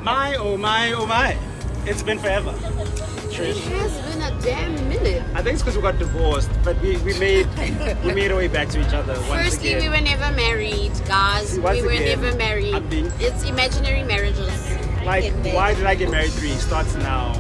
My, oh my, oh my. It's been forever. It has been a damn minute. I think it's because we got divorced, but we made our way back to each other once Firstly, again. we were never married, guys. Once we were again, never married. It's imaginary marriages. Like, why did I get married 3? Starts now.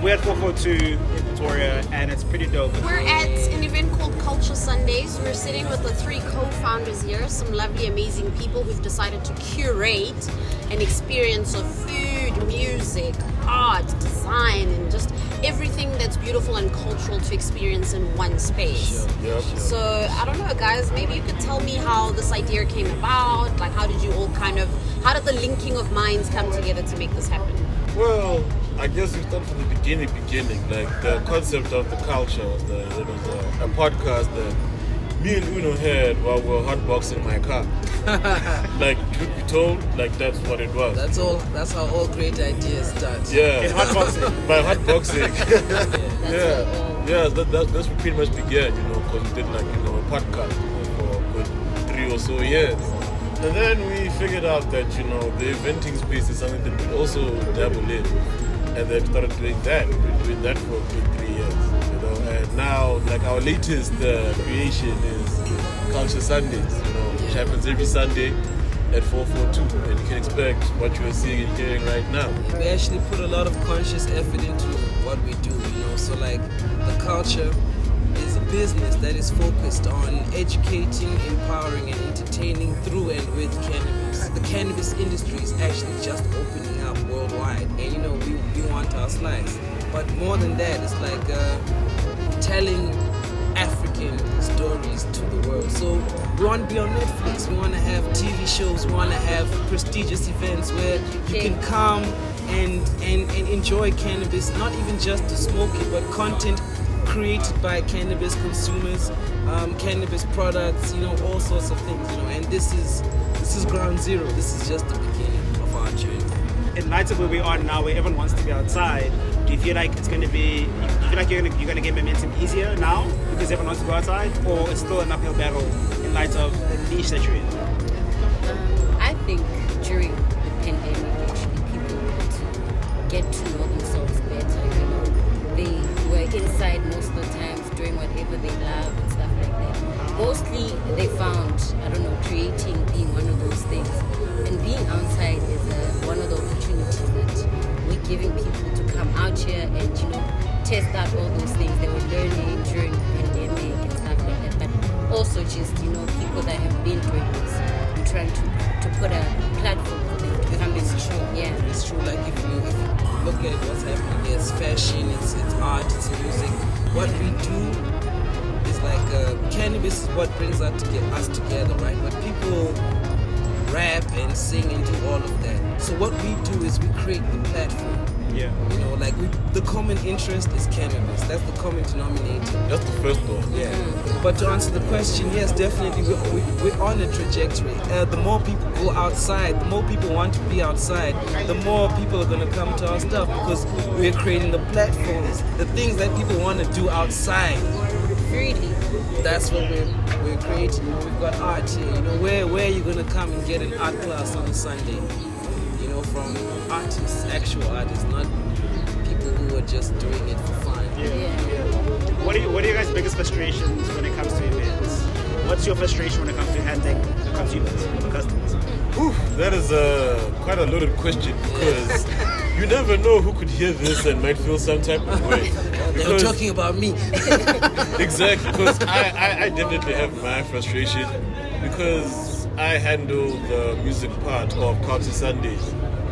We're at 442 in Pretoria, and it's pretty dope. We're at an event called Culture Sundays. We're sitting with the 3 co-founders here, some lovely, amazing people who've decided to curate an experience of food, music, art, design, and just everything that's beautiful and cultural to experience in one space. Yep. So, I don't know, guys, maybe you could tell me how this idea came about. Like, how did you all how did the linking of minds come together to make this happen? Well, I guess we start from the beginning. Like the concept of the culture was a podcast that me and Uno had while we were hotboxing my car. Like, truth be told, like that's what it was. That's how all great ideas start. Yeah. In hotboxing. By hotboxing. Yeah. That's what pretty much began, because we did a podcast for a good 3 or so years. And then we figured out that, the eventing space is something that we also dabble in. And then started doing that. We've been doing that for a good 3 years, And now, like, our latest creation is Culture Sundays, which happens every Sunday at 442. And you can expect what you are seeing and hearing right now. We actually put a lot of conscious effort into what we do, So, like, the culture is a business that is focused on educating, empowering, and entertaining through and with cannabis. The cannabis industry is actually just opening up worldwide, and we want our slice. But more than that, it's like telling African stories to the world. So we want to be on Netflix. We want to have TV shows. We want to have prestigious events where you can come and enjoy cannabis, not even just to smoke it, but content created by cannabis consumers, cannabis products, all sorts of things, and this is ground zero. This is just the beginning of our journey. In light of where we are now, where everyone wants to be outside, do you feel like it's going to be? Do you feel like you're going to get momentum easier now because everyone wants to go outside, or it's still an uphill battle in light of the niche that you're in? I think during the pandemic, actually, people had to get to know themselves better. They were inside most of the times doing whatever they love and stuff like that. Mostly they found, creating being one of those things. And being outside is one of the opportunities that we're giving people to come out here and, test out all those things they were learning during the pandemic and stuff like that. But also just, people that have been doing this and trying to put a platform for them to come and true. Yeah. It's true. Like if you look at what's happening, it's fashion, it's art, it's music. What we do is like cannabis is what brings us together, right? But people rap and sing and do all of that. So what we do is we create the platform. Yeah. The common interest is cannabis. That's the common denominator. That's the first one. Yeah. But to answer the question, yes, definitely we're on a trajectory. The more people go outside, the more people want to be outside, the more people are going to come to our stuff because we're creating the platforms, the things that people want to do outside. freely. That's what we're creating. We've got art here. Where are you going to come and get an art class on a Sunday? From artists, actual artists, not people who are just doing it for fun. What are your guys' biggest frustrations when it comes to events? What's your frustration when it comes to handling the consumers, the customers? Oof, that is quite a loaded question because you never know who could hear this and might feel some type of way. They're talking about me. Exactly, because I definitely have my frustration because I handle the music part of Culture Sundays,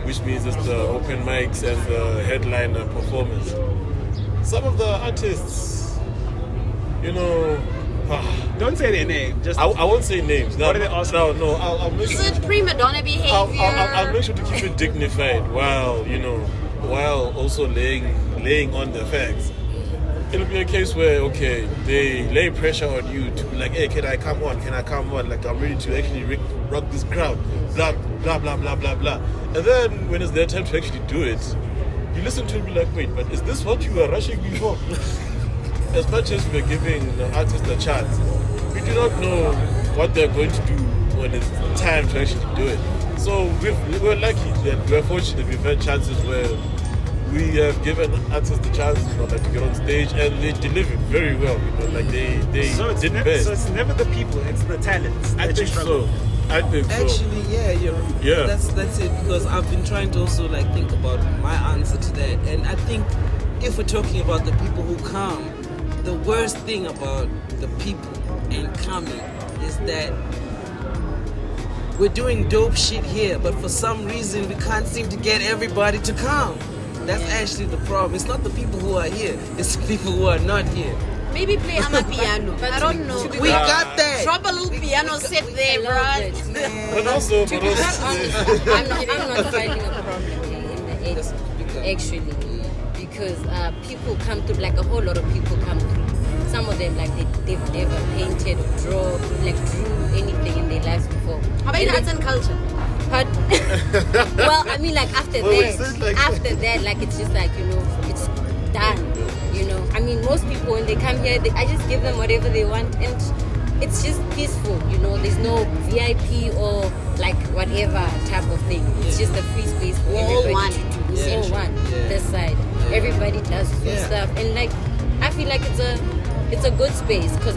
which means it's the open mics and the headliner performance. Some of the artists, Don't say their name. Just I won't say names. What are they asking? No. I'll make Is it prima donna behavior? I'll make sure to keep it dignified while also laying on the facts. It'll be a case where, okay, they lay pressure on you to be like, hey, can I come on? Like, I'm ready to actually rock this crowd. Blah, blah, blah, blah, blah, blah. And then when it's their time to actually do it, you listen to it and be like, wait, but is this what you were rushing me for? As much as we're giving the artist a chance, we do not know what they're going to do when it's time to actually do it. So we're lucky that we're fortunate. We've had chances where we have given artists the chance, like to get on stage, and they delivered very well. Like they So did best. so it's never the people, it's the talents. I think so. Actually, yeah, Yeah. That's it. Because I've been trying to also like think about my answer to that, and I think if we're talking about the people who come, the worst thing about the people and coming is that we're doing dope shit here, but for some reason we can't seem to get everybody to come. That's actually the problem. It's not the people who are here, it's the people who are not here. Maybe play amapiano. I don't know. We got that. Drop a little piano set there, bro. But also, I'm not finding a problem here in the edge, actually, because people come through, like a whole lot of people come through. Some of them, like they've never painted or drew anything in their lives before. How about in arts and culture? But well, I mean, like after that, like it's just like it's done. I mean, most people when they come here, I just give them whatever they want, and it's just peaceful. There's no VIP or like whatever type of thing. It's just a free space for everybody to do. It's all one. This side, everybody does free stuff, and like I feel like it's a good space because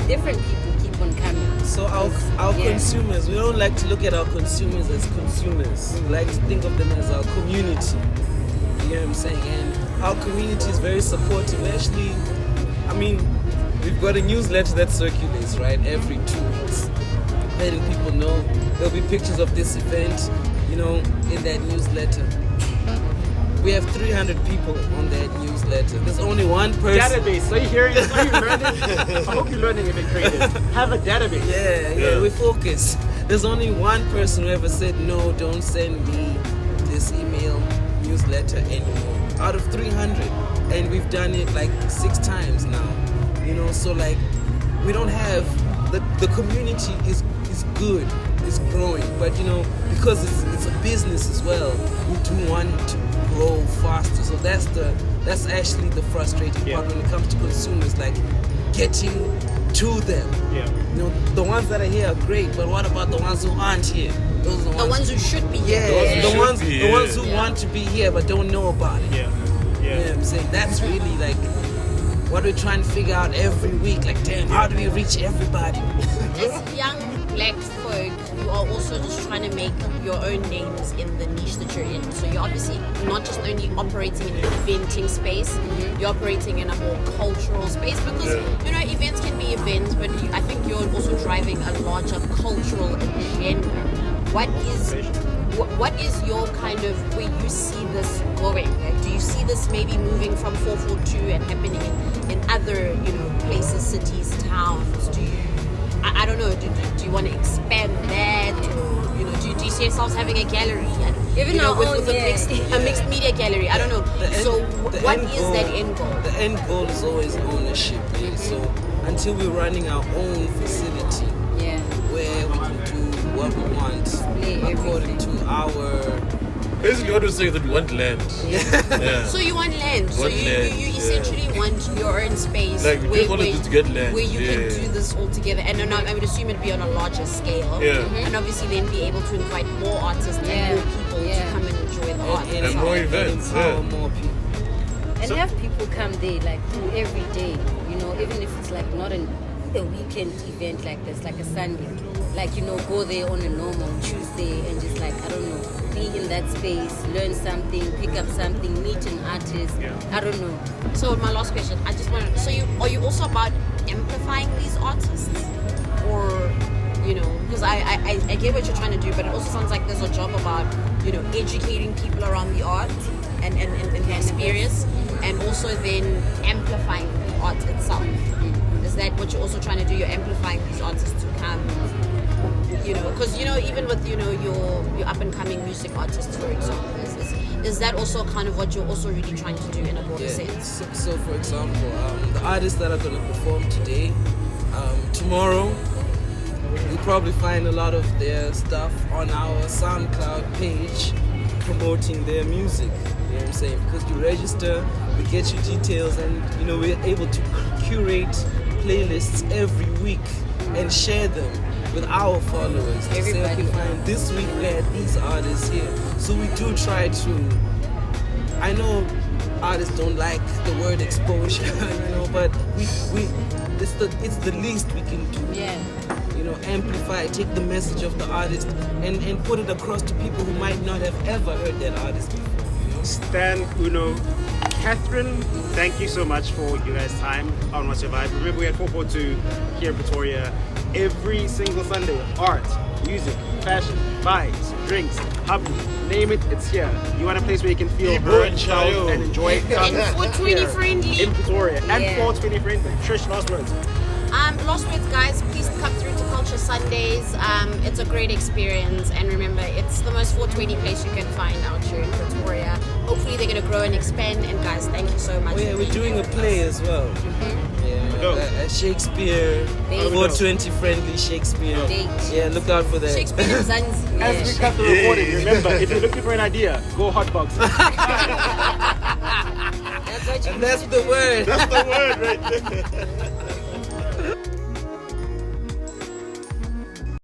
different people keep on coming. So our consumers, we don't like to look at our consumers as consumers. We like to think of them as our community. You know what I'm saying? And our community is very supportive. Actually, I mean, we've got a newsletter that circulates, right, every 2 weeks, letting people know. There'll be pictures of this event, in that newsletter. We have 300 people on that newsletter. There's only one person. Database. So you're hearing it? So you're learning? I hope you're learning if it creative. Have a database. Yeah, we focus. There's only one person who ever said, no, don't send me this email newsletter anymore. Out of 300. And we've done it like 6 times now. So like, we don't have, the community is good, it's growing. But because it's a business as well, we do want it to grow faster. So that's actually the frustrating part when it comes to consumers, like getting to them. Yeah. The ones that are here are great, but what about the ones who aren't here? Those are The ones who should be here. the ones who want to be here but don't know about it. Yeah. You know what I'm saying? That's really like what we're trying to figure out every week. Like, damn, how do we reach everybody? As young black folk, you are also just trying to make your own names in the niche that you're in. So you're obviously not just only operating in an eventing space, you're operating in a more cultural space because, events can be events, but I think you're also driving a larger cultural agenda. What is your kind of, where you see this going? Like, do you see this maybe moving from 442 and happening in other, places, cities, towns? Do you, I don't know, do you want to expand that? Or, do you see yourselves having a gallery? Even with a mixed media gallery? I don't know. What is that end goal? The end goal is always ownership. Right? So until we're running our own facility, where we can do what we want according to our. Basically, what we're saying is that we want land. So you want land. So you essentially want your own space. Like, we want to get land. Where you can do this all together. And I would assume it'd be on a larger scale. And obviously then be able to invite more artists and more people to come and enjoy the art. And more events. More people. And have people come there like every day, even if it's like not a weekend event like this, like a Sunday. Like, go there on a normal Tuesday and just like, I don't know, be in that space, learn something, pick up something, meet an artist. I don't know. So my last question, I just want to, are you also about amplifying these artists? Or, because I get what you're trying to do, but it also sounds like there's a job about, educating people around the art and the experience, and also then amplifying the art itself. Is that what you're also trying to do? You're amplifying these artists to come, because even with your up and coming music artists, for example, is that also kind of what you're also really trying to do in a broader sense? So for example, the artists that are going to perform today, tomorrow, you'll probably find a lot of their stuff on our SoundCloud page promoting their music. You know what I'm saying? Because you register, we get you details, and we're able to curate playlists every week and share them with our followers. To say, Everybody. okay, fine, this week we had these artists here. So we do try to, I know artists don't like the word exposure, but it's the least we can do. Yeah. Amplify, take the message of the artist and put it across to people who might not have ever heard that artist before. Stan, Uno, Catherine, thank you so much for you guys' time on What's Your Vibe. Remember, we had 442 here in Pretoria every single Sunday. Art, music, fashion, vibes, drinks, hobby, name it, it's here. You want a place where you can feel heard, felt, and enjoy? And 420 friendly. In Pretoria. And Yeah. 420 friendly. Trish, last words. Last words, guys, please come through to Culture Sundays. It's a great experience, and remember, it's the most 420 place you can find out here in Pretoria. Hopefully, they're going to grow and expand. And guys, thank you so much. Oh yeah, for we're being doing here a with play us. as well. Dope. Yeah, Shakespeare, Date. 420 friendly Shakespeare. Date. Yeah, look out for that. Shakespeare and Zanzi. As we cut the recording, remember, if you're looking for an idea, go hotbox. That's what you And that's the word. That's the word right there.